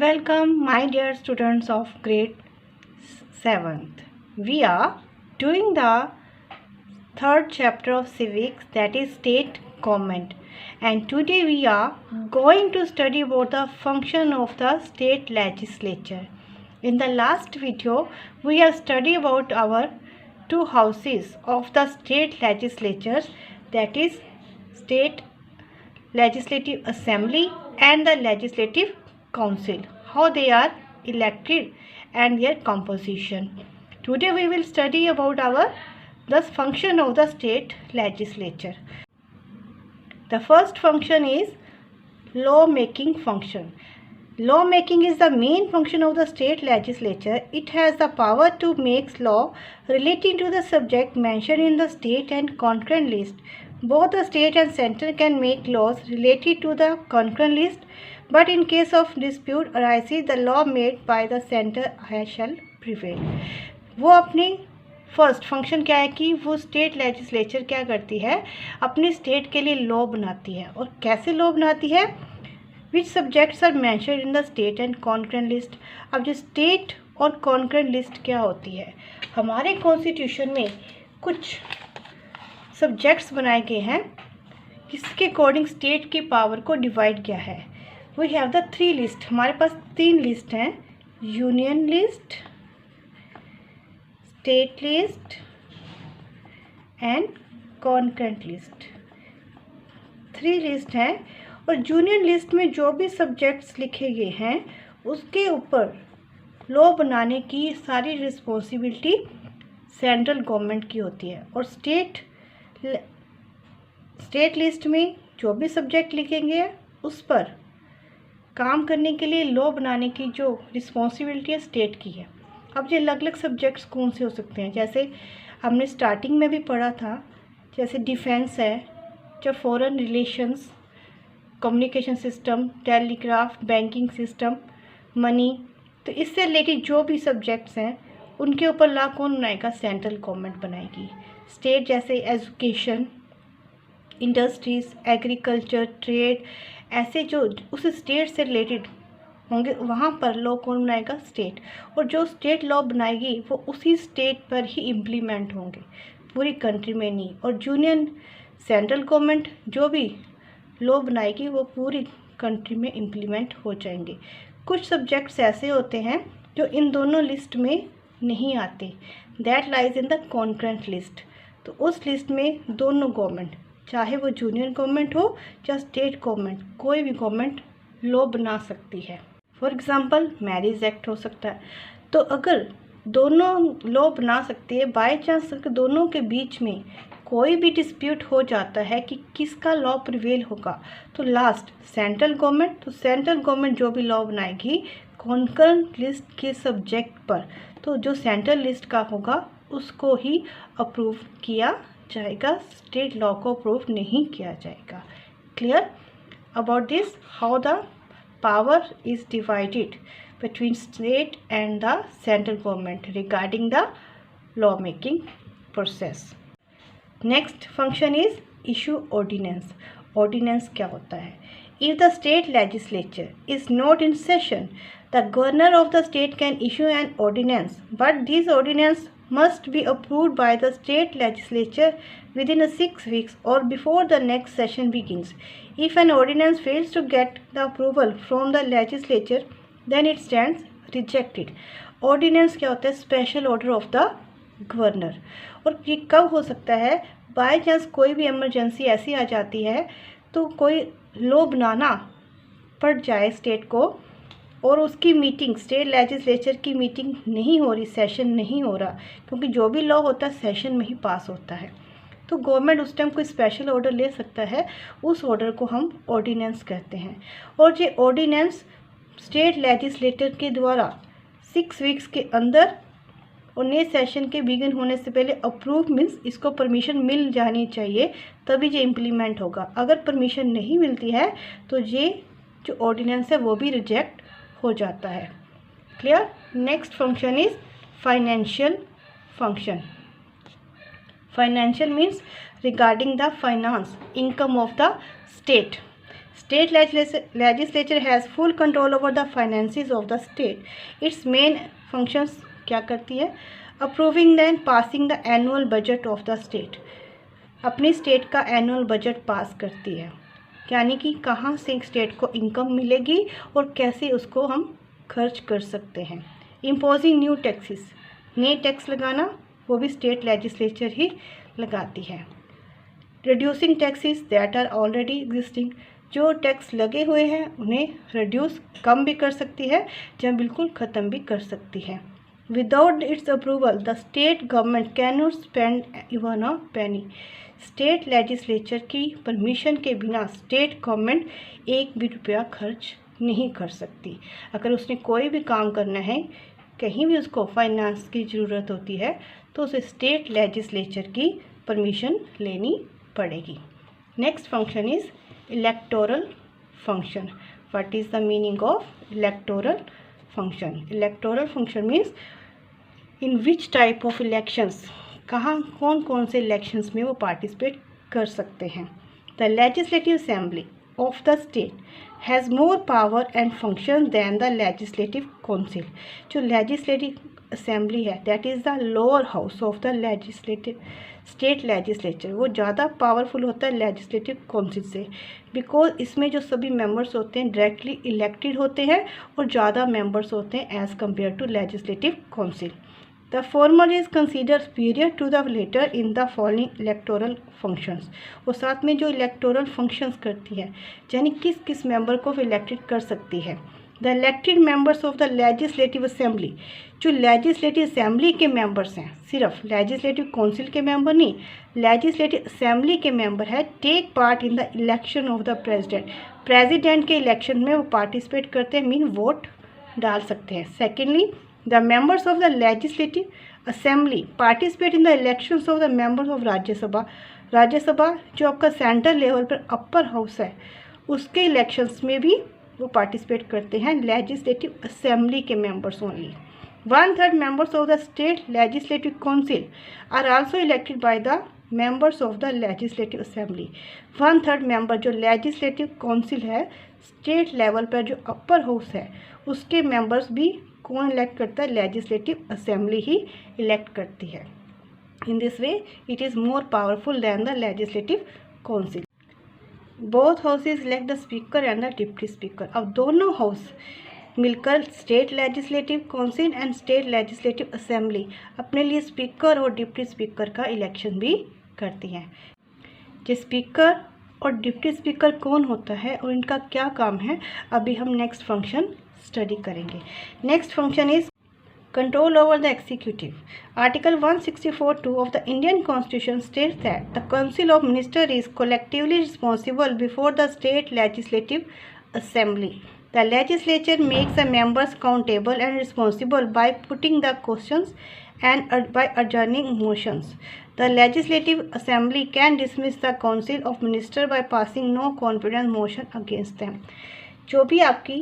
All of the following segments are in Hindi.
Welcome, my dear students of grade 7th. We are doing the third chapter of civics, that is state government, and today we are going to study about the function of the state legislature. In the last video, we have studied about our two houses of the state legislatures, that is state legislative assembly and the legislative council, how they are elected and their composition. Today we will study about our the function of the state legislature. The first function is law making function. Law making is the main function of the state legislature. It has the power to make law relating to the subject mentioned in the state and concurrent list. Both the state and center can make laws related to the concurrent list, but in case of dispute arises, the law made by the center shall prevail. वो अपनी फर्स्ट फंक्शन क्या है कि वो स्टेट लेजिस्लेचर क्या करती है, अपनी स्टेट के लिए लॉ बनाती है. और कैसे लॉ बनाती है? Which subjects are mentioned in the state and concurrent list. अब जो स्टेट और कॉन्करेंट लिस्ट क्या होती है, हमारे कॉन्स्टिट्यूशन में कुछ सब्जेक्ट्स बनाए गए हैं जिसके अकॉर्डिंग स्टेट की पावर को डिवाइड किया है. We have the 3 list. हमारे पास 3 लिस्ट हैं, union list, state list and concurrent list. 3 list हैं और यूनियन लिस्ट में जो भी सब्जेक्ट्स लिखे गए हैं उसके ऊपर लॉ बनाने की सारी रिस्पॉन्सिबिलिटी सेंट्रल गवर्नमेंट की होती है. और स्टेट लिस्ट में जो भी सब्जेक्ट लिखेंगे उस पर काम करने के लिए लॉ बनाने की जो रिस्पॉन्सिबिलिटी है स्टेट की है. अब ये अलग अलग सब्जेक्ट्स कौन से हो सकते हैं, जैसे हमने स्टार्टिंग में भी पढ़ा था, जैसे डिफेंस है, जो foreign relations, communication system, telegraph, banking system, money. तो इससे रिलेटेड जो भी सब्जेक्ट्स हैं उनके ऊपर लॉ कौन बनाएगा? सेंट्रल गवर्नमेंट बनाएगी. स्टेट जैसे एजुकेशन, इंडस्ट्रीज़, एग्रीकल्चर, ट्रेड, ऐसे जो उस स्टेट से रिलेटेड होंगे वहाँ पर लॉ कौन बनाएगा? स्टेट. और जो स्टेट लॉ बनाएगी वो उसी स्टेट पर ही इम्प्लीमेंट होंगे, पूरी कंट्री में नहीं. और यूनियन सेंट्रल गवर्नमेंट जो भी लॉ बनाएगी वो पूरी कंट्री में इम्प्लीमेंट हो जाएंगे. कुछ सब्जेक्ट्स ऐसे होते हैं जो इन दोनों लिस्ट में नहीं आते, that lies in the concurrent list. तो उस लिस्ट में दोनों गवर्नमेंट, चाहे वो यूनियन गवर्नमेंट हो या स्टेट गवर्नमेंट, कोई भी गवर्नमेंट लॉ बना सकती है. फॉर एग्ज़ाम्पल मैरिज एक्ट हो सकता है. तो अगर दोनों लॉ बना सकती है, बाय चांस अगर दोनों के बीच में कोई भी डिस्प्यूट हो जाता है कि किसका लॉ प्रिवेल होगा, तो लास्ट सेंट्रल गवर्नमेंट, तो सेंट्रल गवर्नमेंट जो भी लॉ बनाएगी कॉन्करेंट लिस्ट के सब्जेक्ट पर, तो जो सेंट्रल लिस्ट का होगा उसको ही अप्रूव किया जाएगा, स्टेट लॉ को अप्रूव नहीं किया जाएगा. Clear about this, how the power is divided between state and the central government regarding the law making process. Next function is issue ordinance. Ordinance क्या होता है? If the state legislature is not in session, the governor of the state can issue an ordinance, but this ordinance must be approved by the state legislature within 6 weeks or before the next session begins. If an ordinance fails to get the approval from the legislature, then it stands rejected. Ordinance क्या होता है? Special order of the governor. और ये कब हो सकता है? बाय चांस कोई भी इमरजेंसी ऐसी आ जाती है तो कोई लॉ बनाना पड़ जाए स्टेट को, और उसकी मीटिंग, स्टेट लेजिस्लेचर की मीटिंग नहीं हो रही, सेशन नहीं हो रहा, क्योंकि जो भी लॉ होता है सेशन में ही पास होता है, तो गवर्नमेंट उस टाइम कोई स्पेशल ऑर्डर ले सकता है. उस ऑर्डर को हम ऑर्डिनेंस कहते हैं. और ये ऑर्डिनेंस स्टेट लेजिस्लेटर के द्वारा 6 वीक्स के अंदर और नए सेशन के बिगिन होने से पहले अप्रूव, मीन्स इसको परमिशन मिल जानी चाहिए तभी ये इम्प्लीमेंट होगा. अगर परमिशन नहीं मिलती है तो ये जो ऑर्डिनेंस है वो भी रिजेक्ट हो जाता है. Clear. Next function is financial function. Financial means regarding the finance, income of the state. State legislature has full control over the finances of the state. Its main functions क्या करती है? Approving and passing the annual budget of the state. अपनी स्टेट का एनुअल बजट पास करती है, यानी कि कहाँ से स्टेट को इनकम मिलेगी और कैसे उसको हम खर्च कर सकते हैं. इम्पोजिंग न्यू टैक्सेस, नए टैक्स लगाना वो भी स्टेट लेजिस्लेचर ही लगाती है. Reducing taxes that are already existing, जो टैक्स लगे हुए हैं उन्हें रिड्यूस कम भी कर सकती है या बिल्कुल ख़त्म भी कर सकती है. Without its approval the state government can not spend even a Penney. State legislature की परमिशन के बिना स्टेट गवर्नमेंट एक भी रुपया खर्च नहीं कर सकती. अगर उसने कोई भी काम करना है, कहीं भी उसको फाइनेंस की ज़रूरत होती है, तो उसे स्टेट लेजिस्लेचर की परमिशन लेनी पड़ेगी. Next function is electoral function. What is the meaning of electoral function? Electoral function means in which type of elections, कहाँ कौन कौन से इलेक्शंस में वो पार्टिसिपेट कर सकते हैं. The legislative assembly of the state has more power and function than the legislative council. जो legislative assembly है, that is the lower house of the legislative state legislature, वो ज़्यादा पावरफुल होता है legislative council से, बिकॉज इसमें जो सभी मेंबर्स होते हैं डायरेक्टली इलेक्टेड होते हैं और ज़्यादा मेंबर्स होते हैं as compare to legislative council. The former is considered superior to the latter in the following electoral functions. वो साथ में जो electoral functions करती है, यानी किस किस मेंबर को इलेक्टेड कर सकती है. The elected members of the legislative assembly, जो legislative assembly के members हैं, सिर्फ legislative council के member नहीं, legislative assembly के member है, take part in the election of the president. president के election में वो participate करते हैं, मीन वोट डाल सकते हैं. Secondly, the members of the legislative assembly participate in the elections of the members of Rajya Sabha. Rajya Sabha जो आपका सेंट्रल लेवल पर अपर हाउस है, उसके इलेक्शंस में भी वो पार्टिसिपेट करते हैं लेजिस्लेटिव असेंबली के members only. 1/3 members of the state legislative council are also elected by the members of the legislative assembly. 1/3 member जो लेजिस्लेटिव काउंसिल है, स्टेट लेवल पर जो अपर हाउस है, उसके मेंबर्स भी कौन इलेक्ट करता है? लेजिस्लेटिव असेंबली ही इलेक्ट करती है. In this way it is more powerful then the legislative council. Both houses elect the speaker and the deputy speaker. अब दोनों हाउस मिलकर state legislative council and state legislative assembly अपने लिए स्पीकर और डिप्टी स्पीकर का इलेक्शन भी करती हैं. ये स्पीकर और डिप्टी स्पीकर कौन होता है और इनका क्या काम है, अभी हम नेक्स्ट फंक्शन स्टडी करेंगे. Next function is control over the executive. Article 164(2) of the Indian constitution states that the council of minister is collectively responsible before the state legislative assembly. The legislature makes the members accountable and responsible bye putting the questions and by adjourning motions. The legislative assembly can dismiss the council of minister by passing no confidence motion against them. जो भी आपकी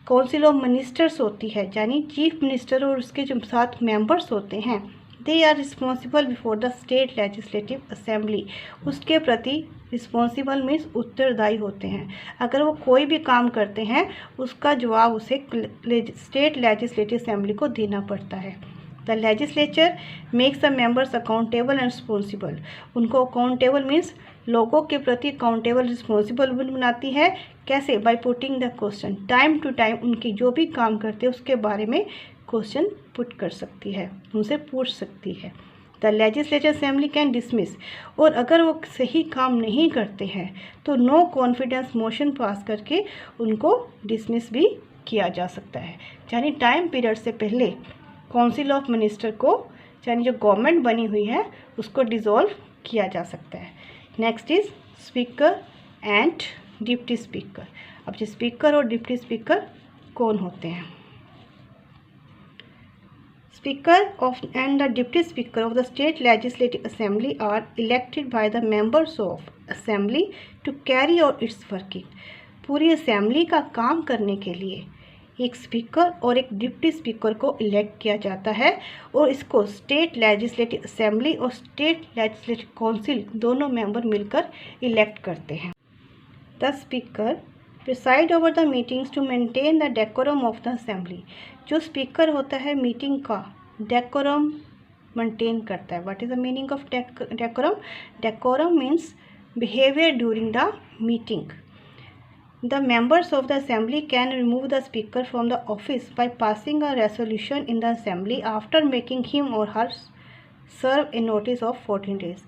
काउंसिल ऑफ मिनिस्टर्स होती है, यानी चीफ मिनिस्टर और उसके जो साथ मेंबर्स होते हैं, they are responsible before the state legislative assembly. उसके प्रति रिस्पॉन्सिबल मीन्स उत्तरदायी होते हैं. अगर वो कोई भी काम करते हैं, उसका जवाब उसे स्टेट लेजिस्लेटिव असेंबली को देना पड़ता है. The legislature makes the members accountable and responsible. उनको अकाउंटेबल मीन्स लोगों के प्रति अकाउंटेबल रिस्पॉन्सिबल बनाती है. कैसे? By putting the question. Time to time उनकी जो भी काम करते हैं उसके बारे में क्वेश्चन पुट कर सकती है, उनसे पूछ सकती है. The legislature assembly can dismiss. और अगर वो सही काम नहीं करते हैं तो नो कॉन्फिडेंस मोशन पास करके उनको डिसमिस भी किया जा सकता है. यानी टाइम पीरियड से पहले काउंसिल ऑफ मिनिस्टर को, यानी जो गवर्नमेंट बनी हुई है, उसको डिसॉल्व किया जा सकता है. Next is speaker and deputy speaker. अब जो स्पीकर और डिप्टी स्पीकर कौन होते हैं? Speaker of and the deputy speaker of the state legislative assembly are elected by the members of assembly to carry out its working. पूरी असेंबली का काम करने के लिए एक स्पीकर और एक डिप्टी स्पीकर को इलेक्ट किया जाता है और इसको स्टेट लेजिस्लेटिव असेंबली और स्टेट लेजिस्लेटिव काउंसिल दोनों मेंबर मिलकर इलेक्ट करते हैं. The speaker preside over the meetings to maintain the decorum of the assembly. जो स्पीकर होता है मीटिंग का डेकोरम मेंटेन करता है। What is the meaning of decorum? Decorum means behaviour during the meeting. The members of the assembly can remove the speaker from the office by passing a resolution in the assembly after making him or her serve a notice of 14 days।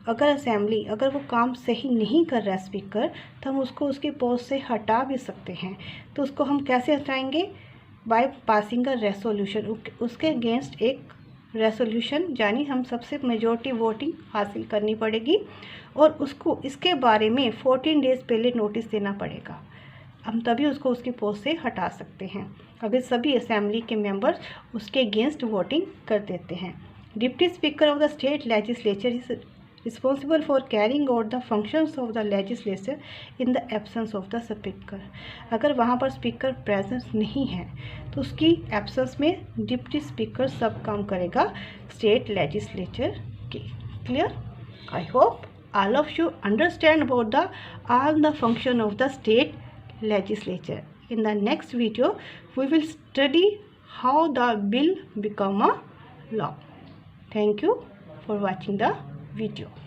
अगर वो काम सही नहीं कर रहा है स्पीकर, तो हम उसको उसकी पोस्ट से हटा भी सकते हैं। तो उसको हम कैसे हटाएंगे? By passing a resolution. उसके अगेंस्ट एक रेसोल्यूशन यानी हम सबसे मेजॉरिटी वोटिंग हासिल करनी पड़ेगी और उसको इसके बारे में 14 डेज़ पहले नोटिस देना पड़ेगा। हम तभी उसको उसकी पोस्ट से हटा सकते हैं अगर सभी असेंबली के मेंबर्स उसके अगेंस्ट वोटिंग कर देते हैं। Deputy speaker of the state legislature is responsible for carrying out the functions of the legislature in the absence of the speaker. अगर वहाँ पर स्पीकर प्रेजेंट नहीं है तो उसकी एब्सेंस में डिप्टी स्पीकर सब काम करेगा स्टेट लेजिस्लेचर के। Clear? I hope all of you understand about the all the function of the state legislature. In the next video we will study how the bill become a law. Thank you for watching the video.